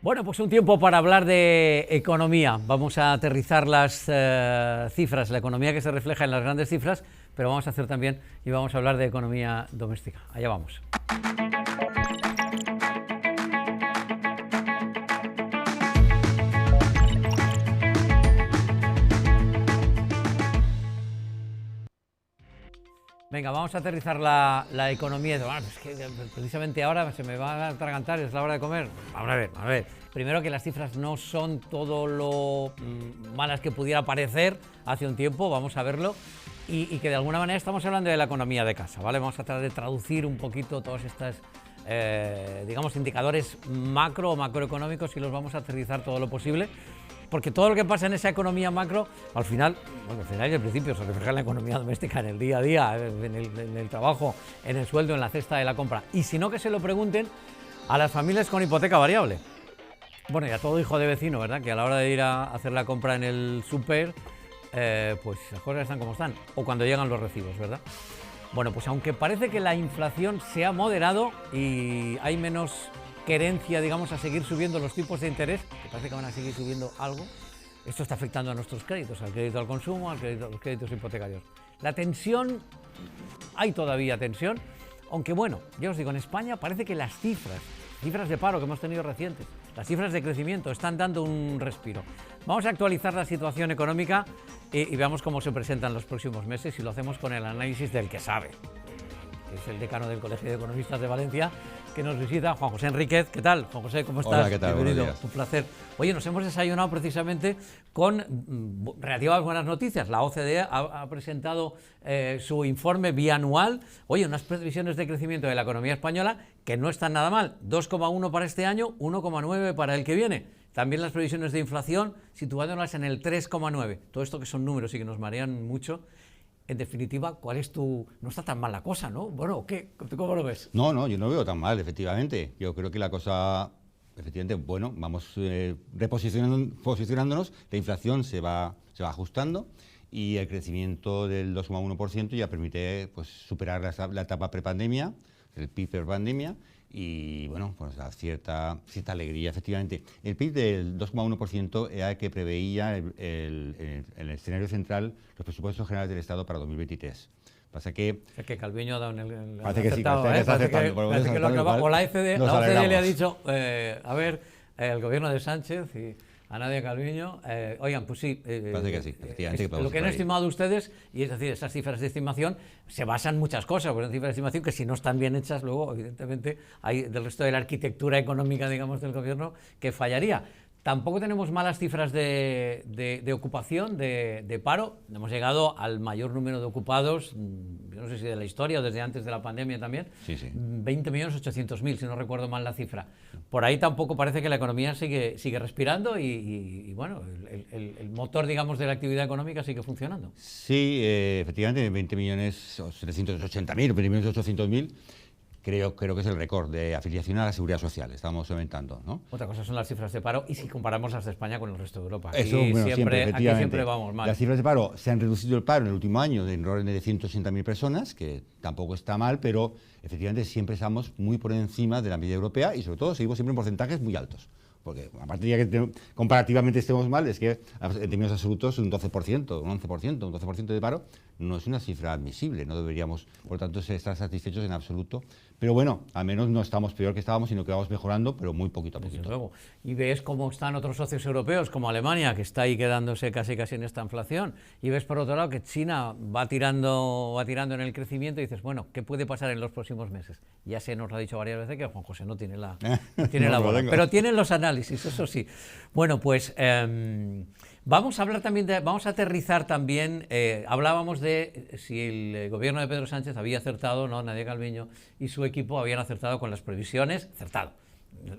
Bueno, pues un tiempo para hablar de economía. Vamos a aterrizar las cifras, la economía que se refleja en las grandes cifras, pero vamos a hacer también y vamos a hablar de economía doméstica. Allá vamos. Venga, vamos a aterrizar la economía. Bueno, pues que precisamente ahora se me va a atragantar, es la hora de comer. Vamos a ver. Primero, que las cifras no son todo lo malas que pudiera parecer hace un tiempo, vamos a verlo. Y que de alguna manera estamos hablando de la economía de casa, ¿vale? Vamos a tratar de traducir un poquito todos estos, digamos, indicadores macro o macroeconómicos y los vamos a aterrizar todo lo posible. Porque todo lo que pasa en esa economía macro, al final y al principio se refleja en la economía doméstica, en el día a día, en el trabajo, en el sueldo, en la cesta de la compra. Y si no, que se lo pregunten a las familias con hipoteca variable. Bueno, y a todo hijo de vecino, ¿verdad? Que a la hora de ir a hacer la compra en el súper, pues las cosas están como están. O cuando llegan los recibos, ¿verdad? Bueno, pues aunque parece que la inflación se ha moderado y hay menos querencia, digamos, a seguir subiendo los tipos de interés, que parece que van a seguir subiendo algo, esto está afectando a nuestros créditos, al crédito al consumo, a los créditos hipotecarios. La tensión, hay todavía tensión, aunque bueno, ya os digo, en España parece que las cifras de paro que hemos tenido recientes, las cifras de crecimiento están dando un respiro. Vamos a actualizar la situación económica y veamos cómo se presentan los próximos meses y lo hacemos con el análisis del que sabe. Es el decano del Colegio de Economistas de Valencia, que nos visita, Juan José Enríquez. ¿Qué tal, Juan José? ¿Cómo estás? Hola, ¿qué tal? Bienvenido, un placer. Oye, nos hemos desayunado precisamente con relativas buenas noticias. La OCDE ha presentado su informe bianual. Oye, unas previsiones de crecimiento de la economía española que no están nada mal. 2,1 para este año, 1,9 para el que viene. También las previsiones de inflación, situándolas en el 3,9. Todo esto que son números y que nos marean mucho. En definitiva, ¿cuál es tu...? No está tan mal la cosa, ¿no? Bueno, ¿qué? ¿Cómo lo ves? No, yo no veo tan mal, efectivamente. Yo creo que la cosa, efectivamente, bueno, vamos posicionándonos, la inflación se va ajustando y el crecimiento del 2,1% ya permite pues, superar la etapa prepandemia, el PIB prepandemia, y bueno, pues da cierta alegría, efectivamente. El PIB del 2,1% era el que preveía el escenario central los presupuestos generales del Estado para 2023. Pasa que... Es que Calviño ha dado en el parece que acertado, sí, está acertando. Parece que lo acaba, o la OCDE le ha dicho, a ver, el gobierno de Sánchez y a Nadia Calviño, oigan, pues sí, parece que sí, efectivamente, lo que han estimado ustedes, y es decir, esas cifras de estimación se basan en muchas cosas, porque son cifras de estimación que si no están bien hechas, luego evidentemente hay del resto de la arquitectura económica, digamos, del gobierno que fallaría. Tampoco tenemos malas cifras de ocupación, de paro. Hemos llegado al mayor número de ocupados, yo no sé si de la historia o desde antes de la pandemia también, sí. 20.800.000, si no recuerdo mal la cifra. Por ahí tampoco parece que la economía sigue respirando y bueno, el motor, digamos, de la actividad económica sigue funcionando. Sí, efectivamente, 20.780.000, 20.800.000. Creo que es el récord de afiliación a la seguridad social, estamos aumentando, ¿no? Otra cosa son las cifras de paro y si comparamos las de España con el resto de Europa. Eso, bueno, aquí siempre vamos mal. Las cifras de paro, se han reducido el paro en el último año en orden de 180.000 personas, que tampoco está mal, pero efectivamente siempre estamos muy por encima de la media europea y sobre todo seguimos siempre en porcentajes muy altos. Porque aparte de que comparativamente estemos mal, es que en términos absolutos un 12%, un 11%, un 12% de paro no es una cifra admisible, no deberíamos, por tanto, estar satisfechos en absoluto. Pero bueno, al menos no estamos peor que estábamos, sino que vamos mejorando, pero muy poquito a poquito. Desde luego. Y ves cómo están otros socios europeos, como Alemania, que está ahí quedándose casi en esta inflación. Y ves por otro lado que China va tirando en el crecimiento y dices, bueno, ¿qué puede pasar en los próximos meses? Ya se nos lo ha dicho varias veces que Juan José no tiene la bola, pero tienen los análisis, eso sí. Bueno, pues vamos a hablar también vamos a aterrizar también, hablábamos de si el gobierno de Pedro Sánchez había acertado, no, Nadia Calviño y su equipo habían acertado con las previsiones,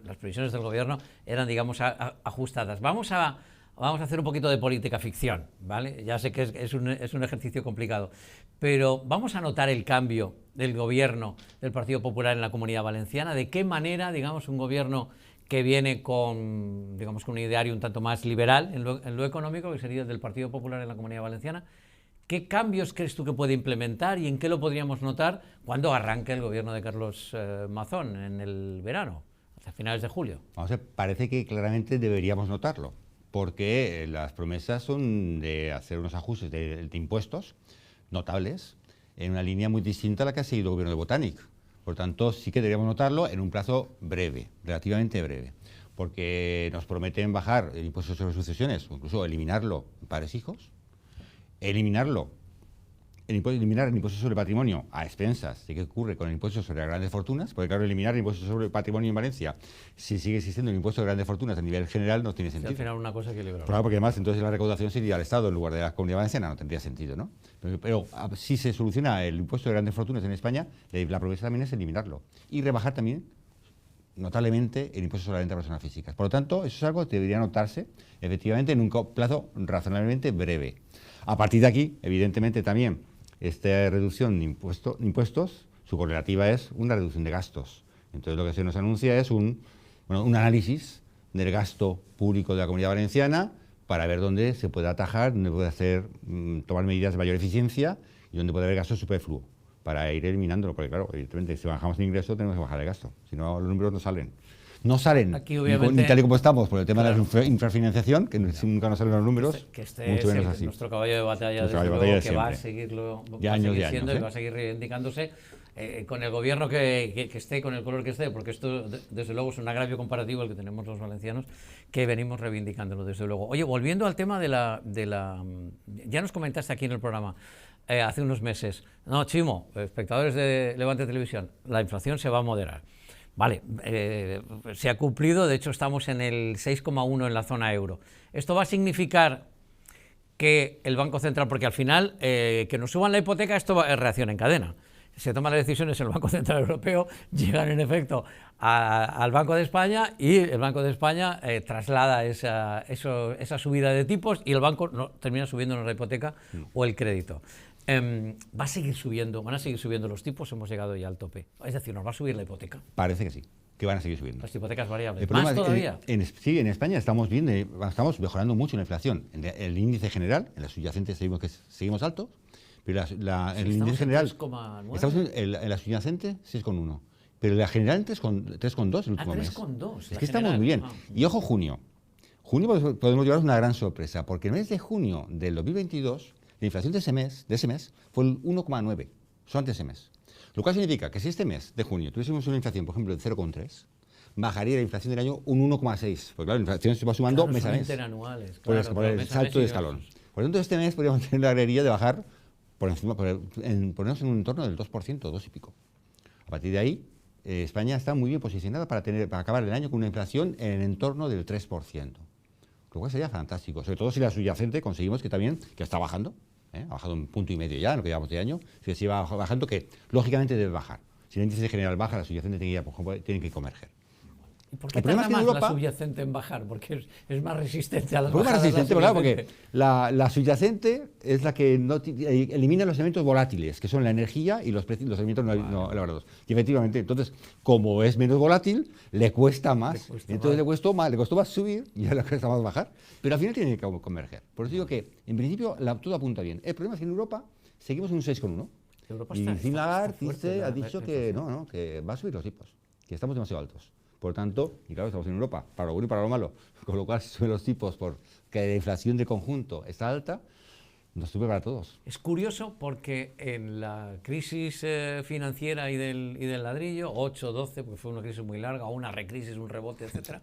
las previsiones del gobierno eran, digamos, ajustadas. Vamos a hacer un poquito de política ficción, ¿vale? Ya sé que es un ejercicio complicado, pero vamos a notar el cambio del gobierno del Partido Popular en la Comunidad Valenciana, de qué manera, digamos, un gobierno que viene con, digamos, con un ideario un tanto más liberal en lo económico, que sería el del Partido Popular en la Comunidad Valenciana. ¿Qué cambios crees tú que puede implementar y en qué lo podríamos notar cuando arranque el gobierno de Carlos Mazón en el verano? a finales de julio. Vamos a ver, parece que claramente deberíamos notarlo, porque las promesas son de hacer unos ajustes de impuestos notables en una línea muy distinta a la que ha seguido el gobierno de Botanic. Por tanto, sí que deberíamos notarlo en un plazo breve, relativamente breve, porque nos prometen bajar el impuesto sobre sucesiones, o incluso eliminarlo en padres-hijos, eliminar el impuesto sobre patrimonio a expensas de qué ocurre con el impuesto sobre las grandes fortunas, porque claro, eliminar el impuesto sobre patrimonio en Valencia, si sigue existiendo el impuesto de grandes fortunas a nivel general, no tiene sentido. Al final una cosa que libra. Claro, porque además entonces la recaudación sería al Estado en lugar de la Comunidad Valenciana, no tendría sentido, ¿no? Pero si se soluciona el impuesto de grandes fortunas en España, la promesa también es eliminarlo y rebajar también notablemente el impuesto sobre la renta de personas físicas. Por lo tanto, eso es algo que debería notarse efectivamente en un plazo razonablemente breve. A partir de aquí, evidentemente también, esta reducción de impuestos, su correlativa es una reducción de gastos. Entonces lo que se nos anuncia es un análisis del gasto público de la Comunidad Valenciana para ver dónde se puede atajar, dónde puede tomar medidas de mayor eficiencia y dónde puede haber gasto superfluo para ir eliminándolo. Porque claro, evidentemente si bajamos el ingreso tenemos que bajar el gasto, si no los números no salen. No salen aquí, obviamente, ni tal y como estamos por el tema de la infrafinanciación, que nunca nos salen los números, que mucho menos así. Nuestro caballo de batalla, nuestro caballo de batalla que va a seguirlo, de años, siendo y va a seguir reivindicándose con el gobierno que esté, con el color que esté, porque esto desde luego es un agravio comparativo el que tenemos los valencianos, que venimos reivindicándolo desde luego. Oye, volviendo al tema de la ya nos comentaste aquí en el programa hace unos meses, no, Chimo, espectadores de Levante Televisión, la inflación se va a moderar. Vale, se ha cumplido, de hecho estamos en el 6,1 en la zona euro. Esto va a significar que el Banco Central, porque al final que nos suban la hipoteca, esto es reacción en cadena. Se toman las decisiones en el Banco Central Europeo, llegan en efecto al Banco de España y el Banco de España traslada esa subida de tipos y el banco termina subiendo la hipoteca o el crédito. ¿Va a seguir subiendo? ¿Van a seguir subiendo los tipos? Hemos llegado ya al tope. Es decir, ¿nos va a subir la hipoteca? Parece que sí, que van a seguir subiendo. Las hipotecas variables. ¿Más todavía? Sí, en España estamos mejorando mucho la inflación. El índice general, en la subyacente seguimos altos, pero el índice general... Estamos en la subyacente 6,1, pero la general 3,2 el último mes. 3,2. Es que estamos muy bien. Y ojo, junio. Junio podemos llevarnos una gran sorpresa, porque el mes de junio del 2022... la inflación de ese mes fue el 1,9, solamente ese mes. Lo cual significa que si este mes de junio tuviésemos una inflación, por ejemplo, de 0,3, bajaría la inflación del año un 1,6. Porque claro, la inflación se va sumando mes a mes. Interanuales, por el salto de escalón. Por lo tanto, este mes podríamos tener la alegría de bajar ponernos en un entorno del 2%, 2 y pico. A partir de ahí, España está muy bien posicionada para acabar el año con una inflación en el entorno del 3%. Lo cual sería fantástico, sobre todo si la subyacente conseguimos que está bajando, ha bajado 1,5 puntos ya en lo que llevamos de año, si sigue bajando, que lógicamente debe bajar. Si el índice general baja, la subyacente tiene que converger. ¿Y por qué tarda más la subyacente en bajar? Porque es más resistente a las bajadas. Es más resistente, ¿verdad? Porque la subyacente es la que elimina los elementos volátiles, que son la energía y los elementos no elaborados. Y efectivamente, entonces, como es menos volátil, le cuesta más. Le costó más subir y ahora le cuesta más bajar. Pero al final tiene que converger. Por eso digo que, en principio, todo apunta bien. El problema es que en Europa seguimos en un 6,1. Y Christine Lagarde ha dicho que va a subir los tipos, que estamos demasiado altos. Por tanto, y claro, estamos en Europa, para lo bueno y para lo malo, con lo cual si suben los tipos porque la inflación de conjunto está alta, nos sube para todos. Es curioso porque en la crisis financiera y del ladrillo, 8, 12, porque fue una crisis muy larga, o una recrisis, un rebote, etcétera.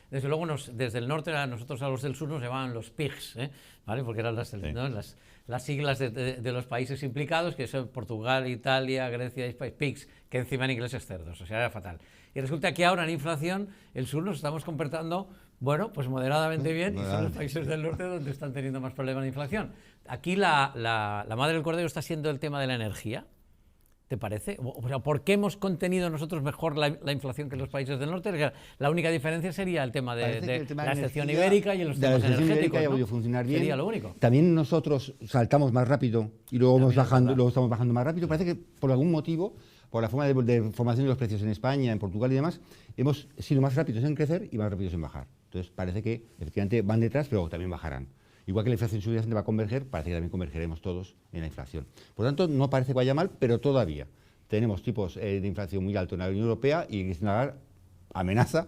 Desde luego, desde el norte, nosotros a los del sur nos llamaban los PIGS, ¿vale? Porque eran las siglas de los países implicados, que son Portugal, Italia, Grecia y España, PIGS, que encima en inglés es cerdos, o sea, era fatal. Y resulta que ahora en inflación, el sur nos estamos comportando, bueno, pues moderadamente bien, y son los países del norte donde están teniendo más problemas de inflación. Aquí la madre del cordero está siendo el tema de la energía. ¿Te parece? O sea, ¿por qué hemos contenido nosotros mejor la inflación que los países del norte? La única diferencia sería el tema de la excepción ibérica y los temas energéticos, ¿no? Ha podido funcionar bien. Sería lo único. También nosotros saltamos más rápido y luego estamos bajando más rápido. Parece que por algún motivo, por la forma de formación de los precios en España, en Portugal y demás, hemos sido más rápidos en crecer y más rápidos en bajar. Entonces parece que efectivamente van detrás, pero también bajarán. Igual que la inflación subyacente va a converger, parece que también convergeremos todos en la inflación. Por lo tanto, no parece que vaya mal, pero todavía tenemos tipos de inflación muy altos en la Unión Europea y Christine Lagarde amenaza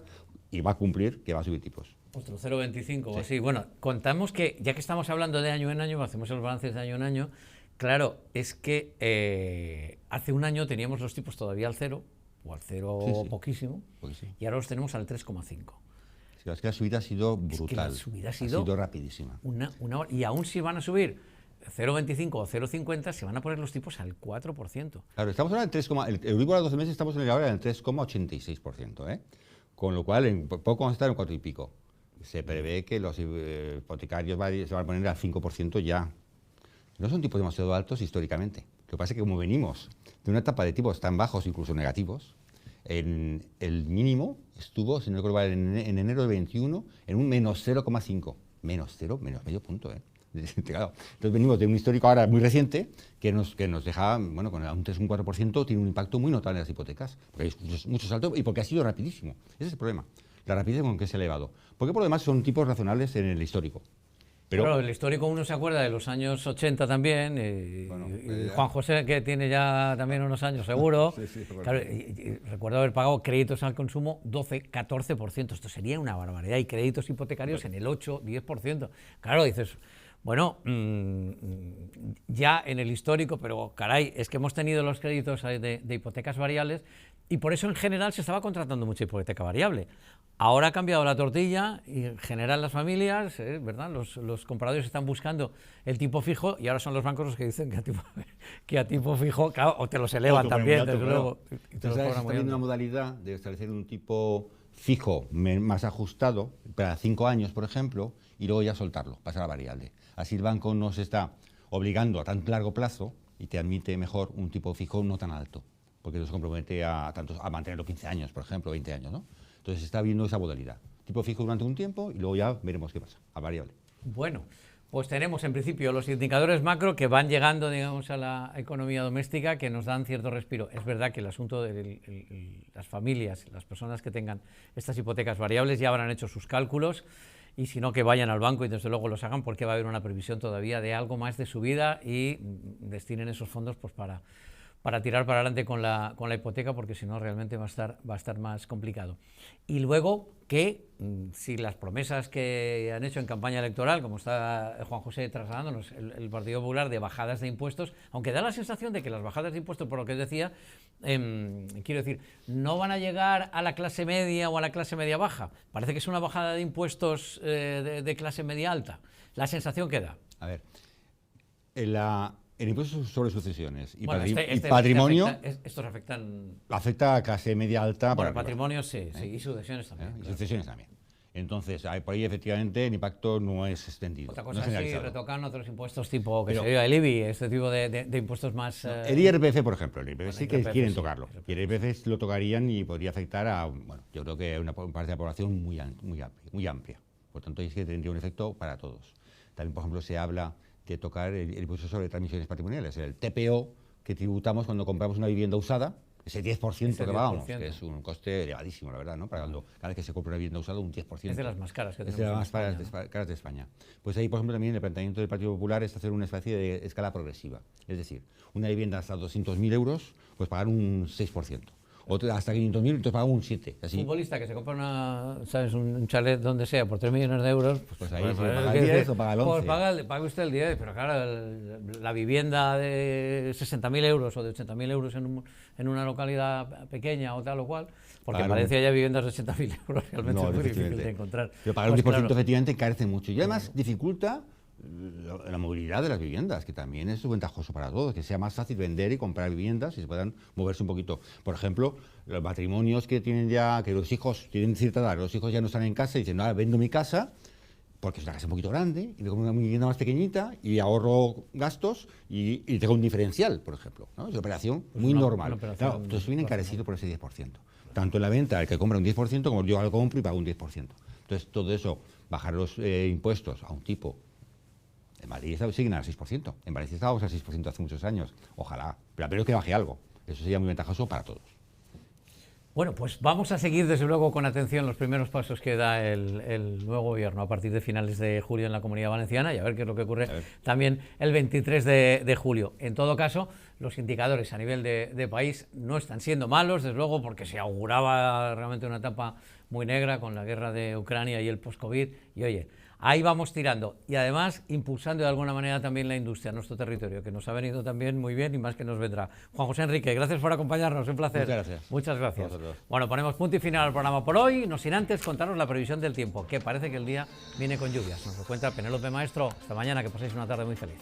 y va a cumplir que va a subir tipos. Otro 0,25 o Sí. así. Bueno, contamos que, ya que estamos hablando de año en año, hacemos los balances de año en año, claro, es que hace un año teníamos los tipos todavía al 0, o al 0 Sí, sí. poquísimo, Pues sí. y ahora los tenemos al 3,5. Es que la subida ha sido Es que brutal. la subida ha sido rapidísima. Y aún si van a subir 0,25 o 0,50, se van a poner los tipos al 4%. Claro, estamos ahora en 3, el Euribor a 12 meses estamos en el ahora en el 3,86%, ¿eh? Con lo cual, en poco vamos a estar en 4 y pico. Se prevé que los hipotecarios se van a poner al 5% ya. No son tipos demasiado altos históricamente. Lo que pasa es que como venimos de una etapa de tipos tan bajos, incluso negativos, el mínimo estuvo, si no recuerdo mal, en enero de 21 en un menos 0,5. Menos medio punto, ¿eh? Claro. Entonces venimos de un histórico ahora muy reciente que nos deja, bueno, con un 3 o un 4% tiene un impacto muy notable en las hipotecas, porque hay muchos saltos y porque ha sido rapidísimo. Ese es el problema, la rapidez con que se ha elevado. Porque por lo demás son tipos razonables en el histórico. Pero Claro, el histórico uno se acuerda de los años 80 también, Bueno, y ya. Juan José, que tiene ya también unos años seguro. Sí, bueno. Claro, y recuerdo haber pagado créditos al consumo 12, 14%. Esto sería una barbaridad. Y créditos hipotecarios en el 8, 10%. Claro, dices, bueno, ya en el histórico, pero caray, es que hemos tenido los créditos de hipotecas variables y por eso en general se estaba contratando mucha hipoteca variable. Ahora ha cambiado la tortilla y en general las familias, ¿verdad? Los compradores están buscando el tipo fijo y ahora son los bancos los que dicen que a tipo fijo, claro, o te los elevan O te ponen también, muy alto, desde claro. luego. Y te los Entonces, cobran está muy viendo alto. una modalidad de establecer un tipo fijo más ajustado para 5 años, por ejemplo, y luego ya soltarlo, pasar a variable. Así el banco no se está obligando a tan largo plazo y te admite mejor un tipo fijo no tan alto, porque no se compromete a mantenerlo 15 años, por ejemplo, 20 años, ¿no? Entonces se está viendo esa modalidad. Tipo fijo durante un tiempo y luego ya veremos qué pasa, a variable. Bueno, pues tenemos en principio los indicadores macro que van llegando, digamos, a la economía doméstica, que nos dan cierto respiro. Es verdad que el asunto de las familias, las personas que tengan estas hipotecas variables ya habrán hecho sus cálculos y si no que vayan al banco y desde luego los hagan porque va a haber una previsión todavía de algo más de subida y destinen esos fondos pues para tirar para adelante con la hipoteca, porque si no realmente va a estar más complicado. Y luego que si las promesas que han hecho en campaña electoral, como está Juan José trasladándonos, el Partido Popular, de bajadas de impuestos, aunque da la sensación de que las bajadas de impuestos, por lo que decía, quiero decir, no van a llegar a la clase media o a la clase media baja. Parece que es una bajada de impuestos de clase media alta. La sensación que da. A ver, el impuesto sobre sucesiones y, Bueno, patrimonio estos afectan. afecta a clase media alta. Bueno, para arriba. patrimonio sí, y sucesiones también. Y Claro. sucesiones también. Entonces, por ahí efectivamente el impacto no es extendido. Otra no cosa es es si generalizado. retocan otros impuestos tipo, que Pero- se el IBI, este tipo de impuestos más. El IRPF, por ejemplo, el IRPF sí que IRPF quieren sí, tocarlo. IRPF Y el IRPF lo tocarían y podría afectar a, bueno, yo creo que a una parte de la población muy amplia. Por tanto, es que tendría un efecto para todos. También, por ejemplo, se habla de tocar el impuesto sobre transmisiones patrimoniales, el TPO que tributamos cuando compramos una vivienda usada, ese 10% Ese que pagamos, 10%. que es un coste elevadísimo, la verdad, ¿no? Cada vez que se compra una vivienda usada, un 10%. Es de las más caras que Es de tenemos. las más en España, ¿no? caras de España. Pues ahí, por ejemplo, también el planteamiento del Partido Popular es hacer una especie de escala progresiva. Es decir, una vivienda hasta 200.000 euros, pues pagar un 6%. Otra hasta 500.000, entonces pagar un 7%. Un Así. futbolista que se compra un chalet donde sea por 3 millones de euros, Pues ahí, si paga el 10 o paga el 11. Pues paga usted el 10, pero claro, la vivienda de 60.000 euros o de 80.000 euros en una localidad pequeña o tal o cual, porque en Claro. Valencia ya viviendas de 80.000 euros realmente No, es muy difícil efectivamente. de encontrar. Pero pagar un Pues 10% claro, efectivamente encarece mucho. Y además dificulta la movilidad de las viviendas, que también es ventajoso para todos, que sea más fácil vender y comprar viviendas y se puedan moverse un poquito. Por ejemplo, los matrimonios que tienen ya, que los hijos tienen cierta edad, los hijos ya no están en casa y dicen, no, ahora vendo mi casa, porque es una casa un poquito grande, y me compro una vivienda más pequeñita y ahorro gastos y tengo un diferencial, por ejemplo. ¿no? Es una operación muy una normal. operación Claro, entonces viene razonable. encarecido por ese 10%. Tanto en la venta, el que compra un 10%, como yo lo compro y pago un 10%. Entonces, todo eso, bajar los impuestos a un tipo. En Madrid siguen al 6%. En Valencia estábamos al 6% hace muchos años. Ojalá. Pero primero que baje algo. Eso sería muy ventajoso para todos. Bueno, pues vamos a seguir desde luego con atención los primeros pasos que da el nuevo gobierno a partir de finales de julio en la Comunidad Valenciana y a ver qué es lo que ocurre también el 23 de julio. En todo caso, los indicadores a nivel de país no están siendo malos, desde luego, porque se auguraba realmente una etapa muy negra con la guerra de Ucrania y el post-COVID. Y oye, ahí vamos tirando y además impulsando de alguna manera también la industria en nuestro territorio, que nos ha venido también muy bien y más que nos vendrá. Juan José Enrique, gracias por acompañarnos, un placer. Muchas gracias. Muchas gracias. Bueno, ponemos punto y final al programa por hoy, no sin antes contaros la previsión del tiempo, que parece que el día viene con lluvias. Nos lo cuenta Penélope Maestro. Hasta mañana, que paséis una tarde muy feliz.